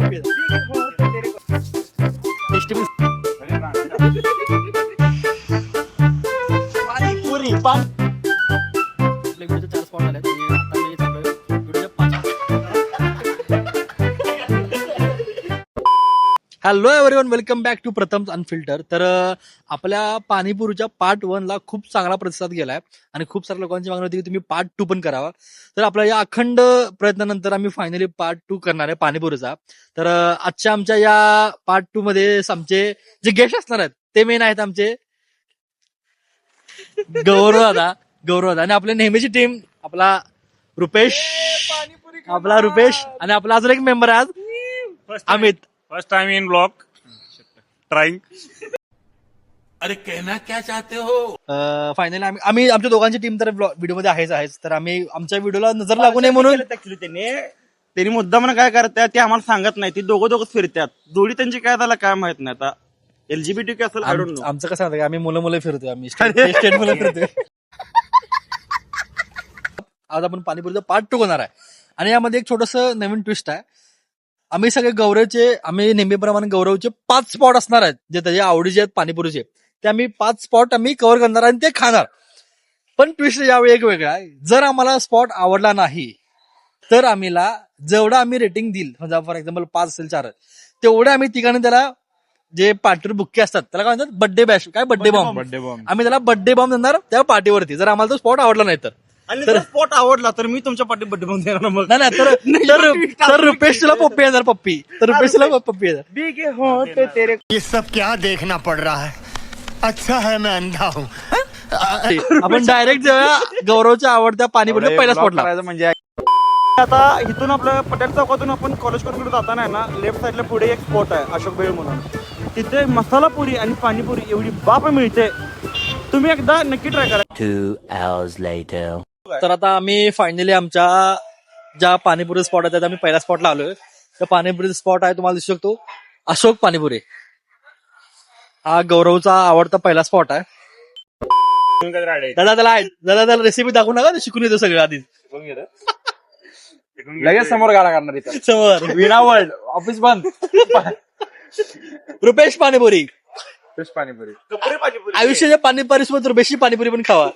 Panipuri व्हिडिओचे 4 spot आले आता मी चाललोय व्हिडिओच्या 5. Hello everyone, welcome back to Pratham unfiltered. तर आपल्या पाणीपुरीच्या पार्ट 1 ला खूप चांगला प्रतिसाद गेलाय आणि खूप साऱ्या लोकांची मागणी होती की तुम्ही पार्ट 2 पण करावा. तर आपल्या या अखंड प्रयत्नानंतर आम्ही फायनली पार्ट 2 करणार आहे पाणीपुरीचा. तर आजच्या आमच्या या पार्ट 2 मध्ये आमचे जे गेस्ट असणार आहेत ते मेन आहेत आमचे गौरव दादा आणि आपली नेहमीची टीम आपला रुपेश आणि आपला अजून एक मेंबर आहे आज Amit. First time in blog trying. अरे कहना क्या चाहते हो. फायनली आम्ही आमच्या दोघांची टीम तर व्हिडिओ मध्ये आहेच. तर आम्ही आमच्या व्हिडिओला नजर लागू नये म्हणून ऍक्च्युली त्यांनी मुद्दा म्हणून काय करतात ते आम्हाला सांगत नाही. ती दोघंच फिरतात. जोडी त्यांची काय झाला काय माहित नाही. आता LGBT काय असेल I don't know. आमचं कसं आहे आम्ही मुलं फिरतोय, आम्ही स्टेट मुलं फिरतोय. आज आपण पाणीपुरीचा पार्ट 2 होणार आहे आणि यामध्ये एक छोटस नवीन ट्विस्ट आहे. आम्ही सगळे आम्ही नेहमीप्रमाणे गौरवचे 5 स्पॉट असणार आहेत जे त्याच्या आवडीचे आहेत पाणीपुरीचे. ते आम्ही 5 स्पॉट आम्ही कव्हर करणार आणि ते खाणार. पण ट्विस्ट यावेळी एक वेगळा आहे. जर आम्हाला स्पॉट आवडला नाही तर जेवढं आम्ही रेटिंग देईल, म्हणजे फॉर एक्झाम्पल 5 असेल 4, तेवढे आम्ही तिघांनी त्याला जे पार्टीवर बुक्के असतात त्याला काय म्हणतात, बर्थडे बॅश, काय बर्थडे बॉम्ब. आम्ही त्याला बर्थडे बॉम्ब देणार त्या पार्टीवरती, जर आम्हाला तो स्पॉट आवडला नाही तर. आणि जर स्पॉट आवडला तर मी तुमच्या पाठी बड्डे बघून देणार. मग नाही तर रुपेश तुला पप्पी येणार, पप्पी येणार. ये सब क्या देखना पड़ रहा है. अच्छा है मैं अंधा हूँ. आपण डायरेक्ट जेव्हा गौरवच्या आवडत्या पाणीपुरीच्या पहिल्या स्पॉटला म्हणजे आता इथून आपलं पटेल चौकातून आपण कॉलेज करून जाताना आहे ना, लेफ्ट साईडला पुढे एक स्पॉट आहे अशोक बेळ म्हणून. तिथे मसाला पुरी आणि पाणीपुरी एवढी बाप मिळते, तुम्ही एकदा नक्की ट्राय करा. 2 hours later. तर आता आम्ही फायनली आमच्या ज्या पाणीपुरी स्पॉट आहेत आम्ही पहिल्या स्पॉटला आलोय. तर पाणीपुरी स्पॉट आहे, तुम्हाला दिसू शकतो, अशोक पाणीपुरी. हा गौरवचा आवडता पहिला स्पॉट आहे. त्याला रेसिपी दाखवू नका, शिकून येतो सगळं आधीच. लगेच समोर गाडा करणार इथं समोर विना वर्ल्ड ऑफिस बंद. रुपेश पाणीपुरी. पाणीपुरी आयुष्याच्या पाणीपुरीसोबत रुपेशची पाणीपुरी पण खावा.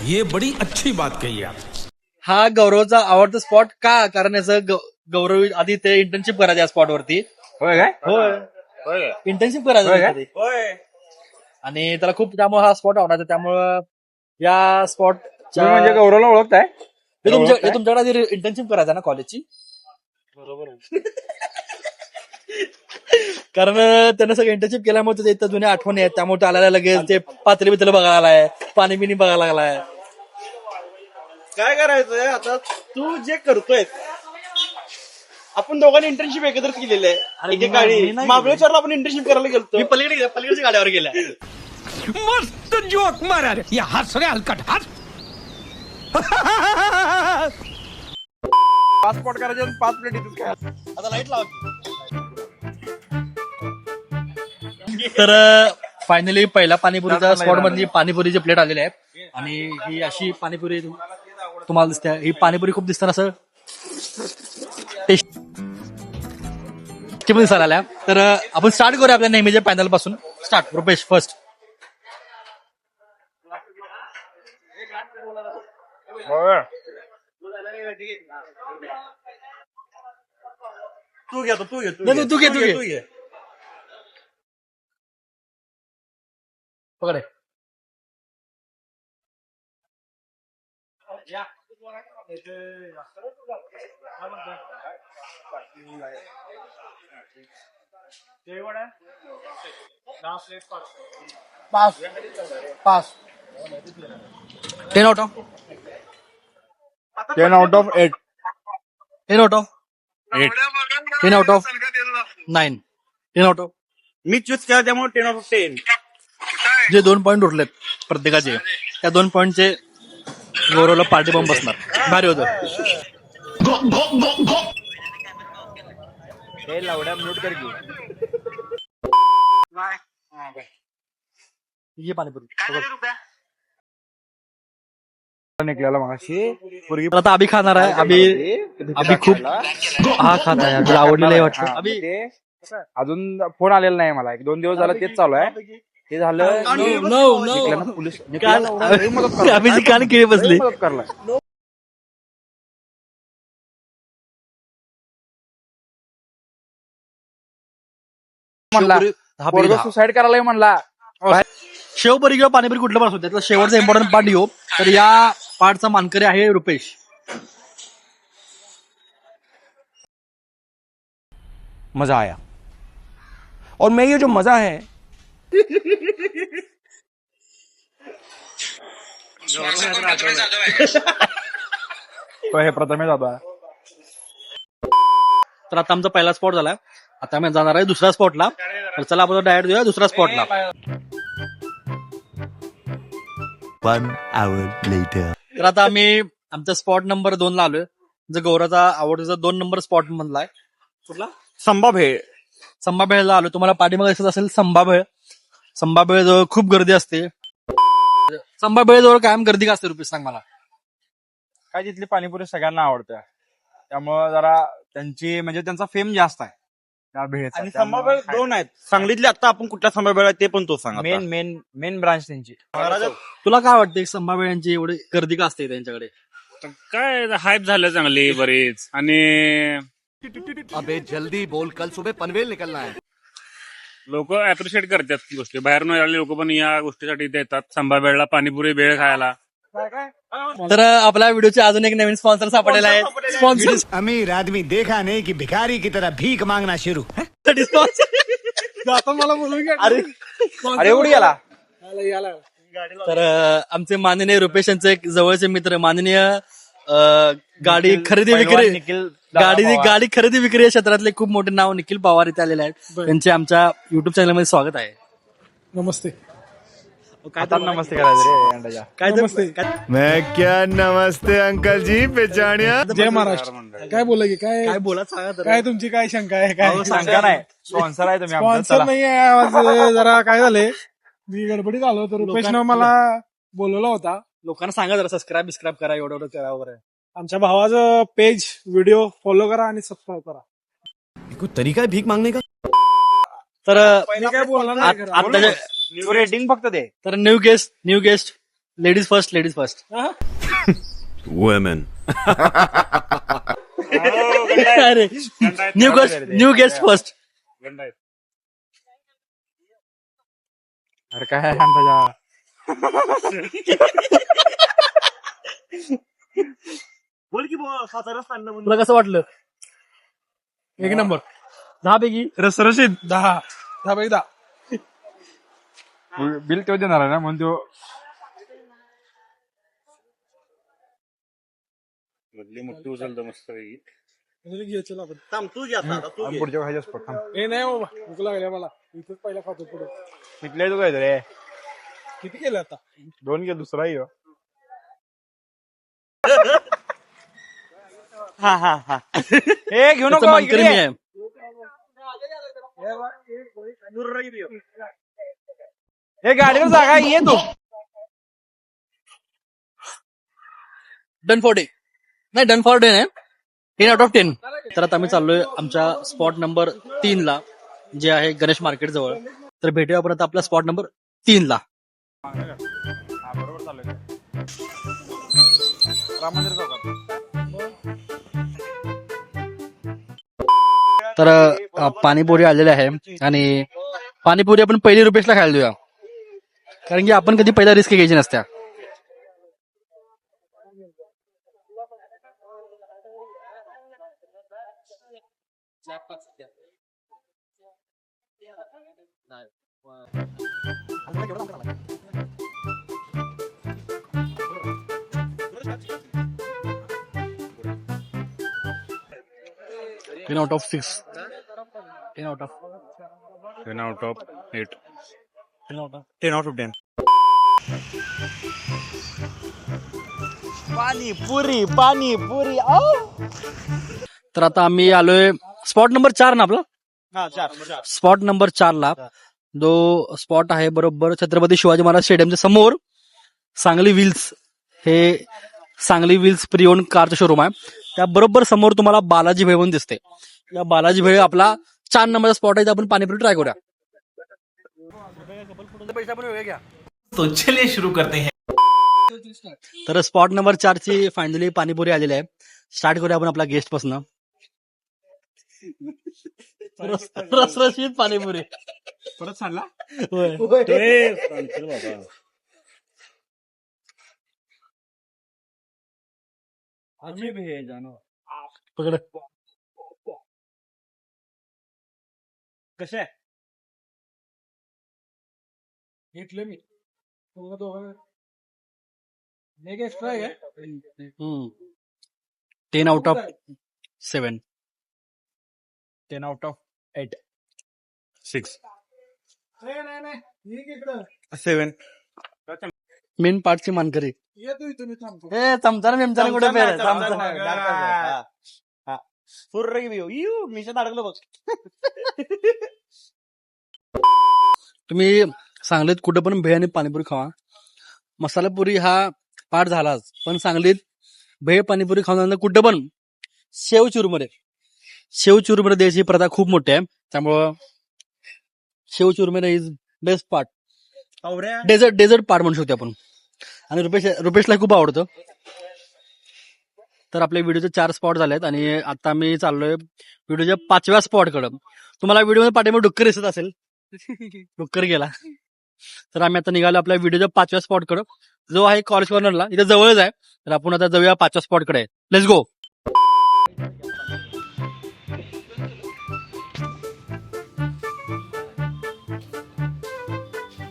ये बड़ी अच्छी बात कही आप. हा गौरवचा आवडता स्पॉट का, कारण याचं गौरव आधी ते इंटर्नशिप करायचं या स्पॉट वरती. होय काय होय, इंटर्नशिप करायचं होय. आणि त्याला खूप त्यामुळे हा स्पॉट आवडायचा. त्यामुळं या स्पॉट म्हणजे गौरवला ओळखताय. तुमच्याकडे आधी इंटर्नशिप करायचा ना कॉलेजची. बरोबर. कारण त्यानं सगळं इंटर्नशिप केल्यामुळे त्याच्या इथं जुन्या आठवणी आहेत, त्यामुळे आल्याला लगेच ते पातळी बितळी बघायला आलाय, पाणी बिनी बघायला लागलाय. काय करायचंय आता, तू जे करतोय, आपण दोघांनी इंटर्नशिप एकत्रच केलेली आहे. एकेकाळी महाबळेश्वरला आपण इंटर्नशिप करायला गेलो. मी पलीकडच्या गाड्यावर गेल्या. मस्त जोक मारा रे. या हस रे हलकट हस. 5 स्पॉट करायचे 5 प्लेट इथेच काय. आता लाईट लावा. तर फायनली पहिला पाणीपुरीच्या स्पॉट मधली पाणीपुरीची प्लेट आलेली आहे आणि ही अशी पाणीपुरी तुम्हाला दिसते. ही पाणीपुरी खूप दिसताना असं टेस्टी पण दिसायला आल्या. तर आपण स्टार्ट करूया आपल्या नेहमीच्या पॅनल पासून. स्टार्ट. रुपेश फर्स्ट. तू घे. तू घे. पकडे. Pass 10 out of 10 out of 8. 10 out of 8. 10 out of 9. 10 out of. Me choose केला त्यामुळे 10 out of 10. जे 2 पॉईंट उरलेत प्रत्येकाचे, त्या 2 पॉईंटचे गौरवला पार्टी बॉम्ब बसणार. भारी होतं. लावड्या म्यूट कर घेऊ. पाणीपुरी निघलेला मगाशी पूर्वी तर आता अभि खाणार आहे. अभि खूप हा खात आहे. अभिला आवडलेलं आहे वाटतं. अभि अजून फोन आलेला नाही मला, 1-2 दिवस झाला तेच चालू आहे. ते झालं निघालं ना, पोलीस निघालं, लई मदत करला. अभिची कान किळी बसली. लई मदत करला. म्हणला पोरगं सुसाईड करायला म्हणला. शेवपुरी किंवा पाणीपुरी कुठलं पण असू त्यातला शेवटचा इम्पॉर्टंट पार्ट येऊ. तर या पार्टचा मानकरी आहे रुपेश. मजा आया और मैं ये जो मजा है तो हे प्रथमेश होता. तर आता आमचा पहिला स्पॉट झाला. आता आम्ही जाणार आहे दुसऱ्या स्पॉटला. तर चला आपण डायरेक्ट देऊया दुसऱ्या स्पॉटला. 1 hour later. तर आता आम्ही आमचा स्पॉट नंबर 2 ला आलोय. जो गौराचा आवडीचा 2 नंबर स्पॉट मधला कुठला संभाभेळ. संभाबेळला आलो. तुम्हाला पाठीमागे दिसत असेल संभाबेळ. संभाबेळजवळ खूप गर्दी असते. संभाबेळजवळ कायम गर्दी का असते रुपेश सांग मला. काय तिथली पाणीपुरी सगळ्यांना आवडते, त्यामुळं जरा त्यांची म्हणजे त्यांचा फेम जास्त आहे त्या भेळचा. आणि संभाभेळ 2 आहेत सांगलीतले. आता आपण कुठल्या संभाभेळ आहे ते पण तो सांगा. मेन ब्रांच त्यांची. तुला काय वाटतं संभाबेळ्यांची एवढी गर्दी का असते त्यांच्याकडे. काय हाईप झालं चांगली बरीच. आणि अबे जल्दी बोल, कल सुबह पनवेल निकलना है. लोक अप्रिशिएट करतात गोष्टी. बाहेरून आलेले लोक पण या गोष्टीसाठी इथे येतात, संभाबेळला पाणीपुरी भेळ खायला. तर आपल्या व्हिडिओचे अजून एक नवीन स्पॉन्सर सापडलेला आहे. स्पॉन्सर अमीर आदमी देखा नहीं कि भिखारी की तरह भीख मांगना शुरू. मला बोलून अरे अरे एवढी गेला. तर आमचे माननीय रुपेश यांचे एक जवळचे मित्र माननीय गाडी खरेदी विक्री गाडी खरेदी विक्री या क्षेत्रातले खूप मोठे नाव निखिल पवार इथे आलेले आहेत. त्यांचे आमच्या युट्यूब चॅनलमध्ये स्वागत आहे. नमस्ते. आता नमस्ते करायचं रे. काय मैं क्या नमस्ते अंकल जी पहचानिया. जय महाराष्ट्र. काय बोला की काय बोला सांगा तर. काय तुमची काय शंका आहे काय. सांगा नाही, स्पॉन्सर आहे तुम्ही आमचा. स्पॉन्सर नाही आहे. आज जरा काय झाले, मी गडबडीत आलो तर रुपेशनं मला बोलवला होता. लोकांना सांगा जरा सबस्क्राईब करा एवढं करा वगैरे. आमच्या भावाचं पेज व्हिडिओ फॉलो करा आणि सबस्क्राईब करा. कोई तरीका है भीख मांगने का. तर मी काय बोलणार नाही खरं. आताच्या रेटिंग फक्त दे. तर new guest ladies first. Women. अरे न्यू गेस्ट फर्स्ट. अरे काय अंदाजा. तुला कसं वाटलं. एक नंबर 10 पैकी रसरशीत. 10 पैकी 10. बिल तो देणार आहे ना म्हणून तो. मोठी उचलतो मस्त पुढच्या खायच्या स्पॉट. हे नाही बाबा, भूक लागल्या मला. इथेच पहिला खातो पुढे. इथल्या तू काय रे. किती केलं आता. 2 घे, दुसरा येऊ. हे घेऊ नको. मानकरी मी आहे. हे गाडीवर जागा ये तू. डन फॉर डे नाही 10 out of 10. तर आता आम्ही चाललोय आमच्या स्पॉट नंबर 3 ला जे आहे गणेश मार्केट जवळ. तर भेटूया आपण आता आपला स्पॉट नंबर 3 ला. बरोबर चालू राम मंदिर चौकात. तर पाणीपुरी आलेले आहे आणि पाणीपुरी आपण पहिली रुपेशला खायला देऊया, कारण की आपण कधी पहिला रिस्क घ्यायची नसत्या. Ten out of 6. 10 out of 10 out of 8. 10 out of 10. Panipuri तर आता आम्ही आलोय स्पॉट नंबर 4 ना आपला. स्पॉट नंबर 4 ला जो स्पॉट आहे बरोबर छत्रपती शिवाजी महाराज स्टेडियमच्या समोर सांगली व्हील्स हे सांगली व्हील्स प्रिओन कारचं शोरूम आहे. त्या बरोबर समोर तुम्हाला बालाजी भेळ म्हणून दिसते. या बालाजी भेळ आपला 4 नंबरचा स्पॉट आहे. आपण पाणीपुरी ट्राय करूया. तो चलिए शुरू करते हैं. तर स्पॉट नंबर 4 ची फायनली पाणीपुरी आलेली आहे. स्टार्ट करूया आपण आपला गेस्ट पासून. रसरशीत पाणीपुरी परत सांगला होय. पकड. कसे आहे? घेतलं मी एक्स्ट्रा आहे 10 आउट ऑफ 7. 10 out of 8. 6. नाही इकडं 7. मेन पार्टची मानकरी. येतो इथून मी थांबतो. ए चमचा मेमचा कुठे मिशन अडकलं बघ. तुम्ही सांगलीत कुठं पण भेळ आणि पाणीपुरी खावा. मसाला पुरी हा पाठ झालाच, पण सांगलीत भेळ पाणीपुरी खाऊन कुठं पण शेव चुरमुरे द्यायची प्रथा खूप मोठी आहे. त्यामुळं shev churmure is best part. Dessert part म्हणू शकतो आपण. आणि रुपेशला खूप आवडतं. तर आपल्या व्हिडिओचे 4 स्पॉट झालेत आणि आता मी चाललोय व्हिडिओच्या 5व्या स्पॉटकडे. तुम्हाला व्हिडिओमध्ये पाठीमागे डुक्कर दिसत असेल. डुक्कर गेला. तर आम्ही आता निघालो आपल्या व्हिडिओच्या 5व्या स्पॉटकडे, जो आहे कॉलेज कॉर्नरला, इथे जवळच आहे. तर आपण आता जाऊया 5व्या स्पॉटकडे. Let's go.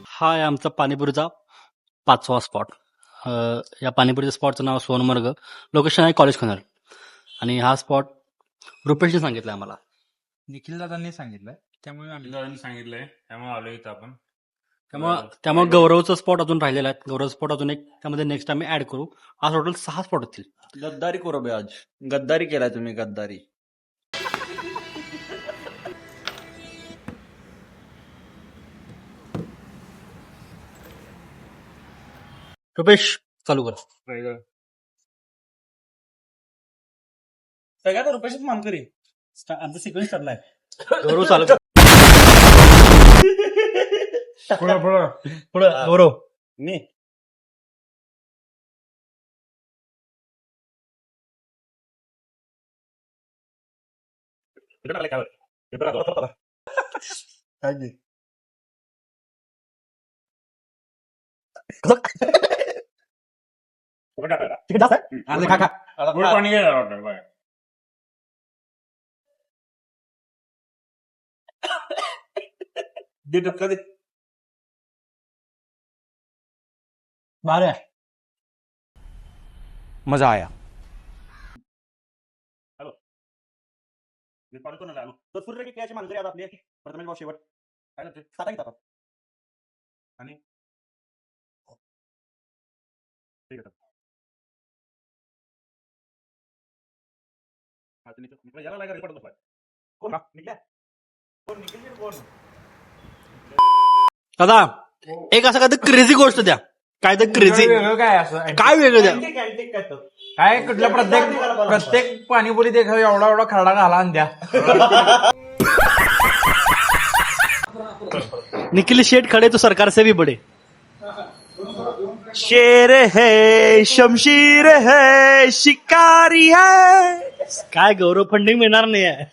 हा आहे आमचा पाणीपुरीचा 5वा स्पॉट. या पाणीपुरीच्या स्पॉटचं नाव सोनमर्ग. लोकेशन आहे कॉलेज कॉर्नर. आणि हा स्पॉट रुपेशने सांगितला आम्हाला. निखिल दादांनी सांगितलंय, त्यामुळे आम्ही दादांनी सांगितलंय, त्यामुळे आलो इथं आपण. त्यामुळे गौरवचा स्पॉट अजून राहिलेला आहे. गौरव स्पॉट अजून एक त्यामध्ये नेक्स्ट आम्ही ऍड करू. आज टोटल 6 स्पॉट असतील. गद्दारी करू बे आज. गद्दारी केलाय तुम्ही, गद्दारी. रुपेश चालू कर. सगळ्यात रुपयाचीच मानकरी. आमचा सिक्वेन्स ठरलाय. गौरव चालू कर. पुढं गौरव. मी पाणी घ्यायला वाटतं बाय. दे टक्का दे. भारी. मजा आया. तर सूर्य की खेळाची मानकरी आज आपली प्रथमेश भाऊ शेवट काय करते 7 घेतात आणि ठीक आहे. याला लागा रिपोर्ट बसलाय. कोण निघल्या? कोण निघली? कोण दादा एक असं काय तर क्रेझी गोष्ट द्या. काय तर क्रेझी काय असं काय वेगळं द्या. कॅन्टीन काय तर काय कुठल्या प्रत्येक पाणीपुरी देख एवढा खरडा घाला आणि द्या. निखिल शेठ खडे तो सरकार से भी बडे. शेर है शमशीर है शिकारी है. काय गौरव फंडिंग मिळणार नाही आहे.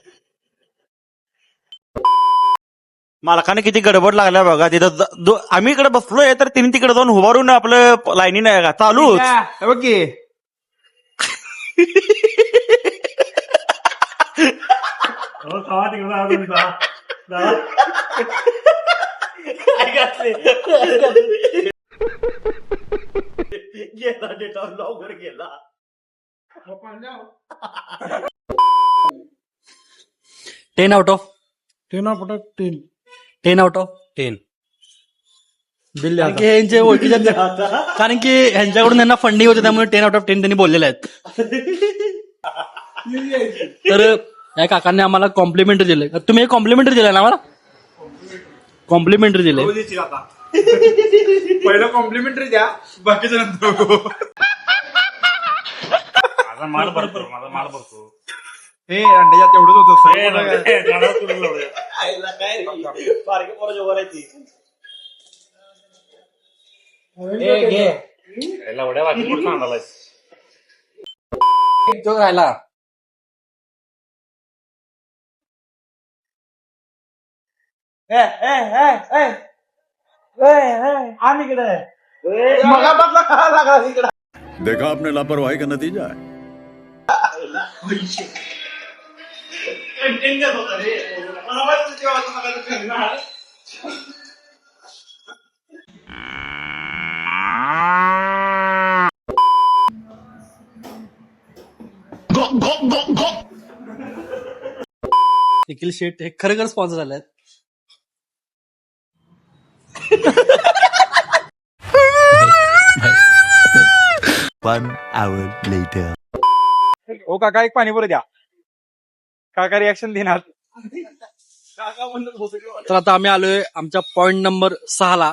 मालकाने किती गडबड लागल्या बघा. तिथं आम्ही इकडे बसलोय तर तिने तिकडे जाऊन उभारून आपलं लाईनी नाही का चालू. बघ की गेला डेटा लॉगर गेला. 10 out of 10 out of 10. 10 out of 10. कारण की ह्यांचे ओळखीच्या कारण की ह्यांच्याकडून यांना फंडिंग होते, त्यामुळे 10 आउट ऑफ 10 त्यांनी बोललेले आहेत. तर या काकांनी आम्हाला कॉम्प्लिमेंटरी दिले. तुम्ही एक कॉम्प्लिमेंटरी दिलाय ना आम्हाला. कॉम्प्लिमेंटरी दिले. पहिलं कॉम्प्लिमेंटरी द्या, बाकीचं नंतर माझा माल भरतो हे अंड्याच्या तेवढंच होतं ए, सर ए, झाडावर कुठून लावलंय? ए, लावड्या बाकी कुठं सांगायलायस? तो राहिला आम्ही इकडे देखा आपने लापरवाही का नतीजा है निखिल शेट हे खरं स्पॉन्सर झाले One hour later. ओ काका एक पाणीपुरी द्या. काका रिॲक्शन देणार. तर आता आम्ही आलोय आमच्या पॉइंट नंबर 6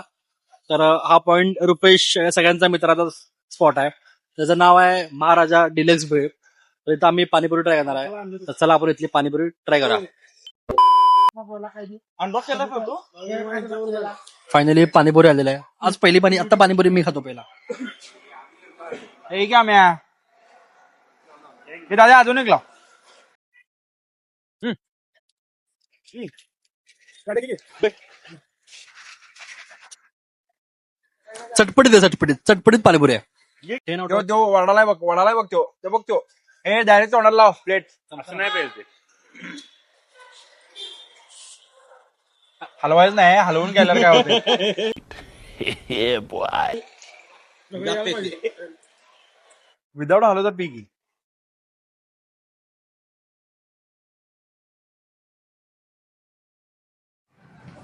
तर हा पॉइंट रुपेश या सगळ्यांचा मित्राचा स्पॉट आहे. त्याचं नाव आहे महाराजा डिलेक्स भेळ. तर इथं आम्ही पाणीपुरी ट्राय करणार आहे. तर चला आपण इथली पाणीपुरी ट्राय करा. अनबॉक्स केला फोटो. फायनली पाणीपुरी आलेलं आहे. आज पहिली आता पाणीपुरी मी खातो पहिला. हे क्या म्या हे दादा अजून एक लाव. चटपटीत पाणीपुरी आहे. तो वडालाय बघ तो बघतो हे डायरेक्ट तोंडाला लाव प्लेट असं नाही पाहिजे. हलवायचं नाही हलवून गेल्यावर काय होते Yeah, boy. विदाउट हलव तर पिकी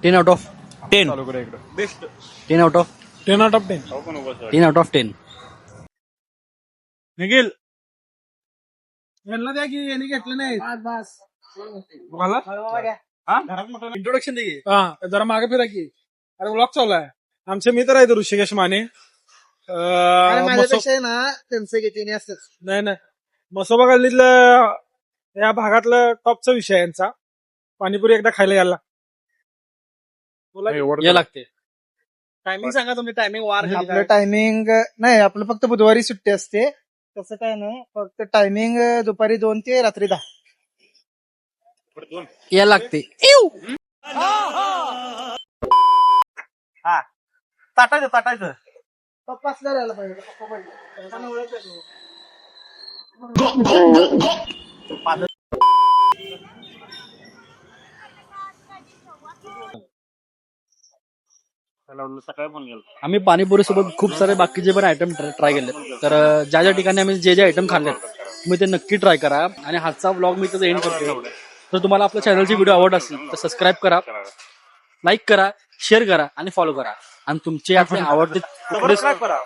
10 out of 10. चालू करूया इकडं best 10 out of 10 out of 10. 10 out of 10. Nikhil यांना द्या की यांनी घेतलं नाही. इंट्रोडक्शन दे. हा जरा मागे फिरा की. अरे ब्लॉग चालू आहे. आमचे मित्र आहेत ऋषिकेश माने. नाही मसोबा गल्लीतलं या भागातलं टॉपचा विषय आहे यांचा. पाणीपुरी एकदा खायला यायला या लागते. टायमिंग सांगा तुमची टायमिंग वार आपलं टायमिंग नाही आपलं फक्त बुधवारी सुट्टी असते. तसं काय नाही फक्त टायमिंग दुपारी 2 ते रात्री 10. या लागते. ताटायचं पप्पा असल्यावर यायला पाहिजे. पप्पा पाहिजे. सकाळी फोन केला. आम्ही पाणीपुरी सोबत खूप सारे बाकीचे पण आयटम ट्राय केले. तर ज्या ज्या ठिकाणी आम्ही जे आयटम खाल्ले तुम्ही ते नक्की ट्राय करा. आणि हाचा व्लॉग मी त्याचा एंड करतो. तर तुम्हाला आपल्या चॅनलची व्हिडिओ आवडत असेल तर सबस्क्राईब करा, लाईक करा, शेअर करा आणि फॉलो करा. आणि तुमचे आपले आवडते सबस्क्राईब करा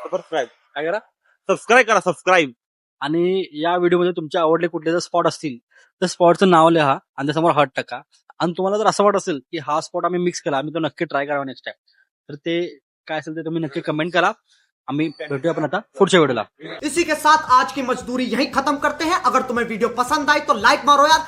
काय करा सबस्क्राईब आणि या व्हिडिओमध्ये तुमचे आवडले कुठले जर स्पॉट असतील तर स्पॉटचं नाव लिहा आणि त्यासमोर हार्ट टाका. आणि तुम्हाला जर असं वाटत असेल की हा स्पॉट आम्ही मिक्स केला आम्ही तो नक्की ट्राय करावा नेक्स्ट टाइम तर ते काय असेल ते तुम्ही नक्की कमेंट करा. आम्ही भेटूया आपण आता पुढच्या व्हिडिओला. इसी के साथ आज की मजदूरी यहीं खत्म करते हैं. अगर तुम्हें वीडियो पसंद आई तो लाइक मारो यार.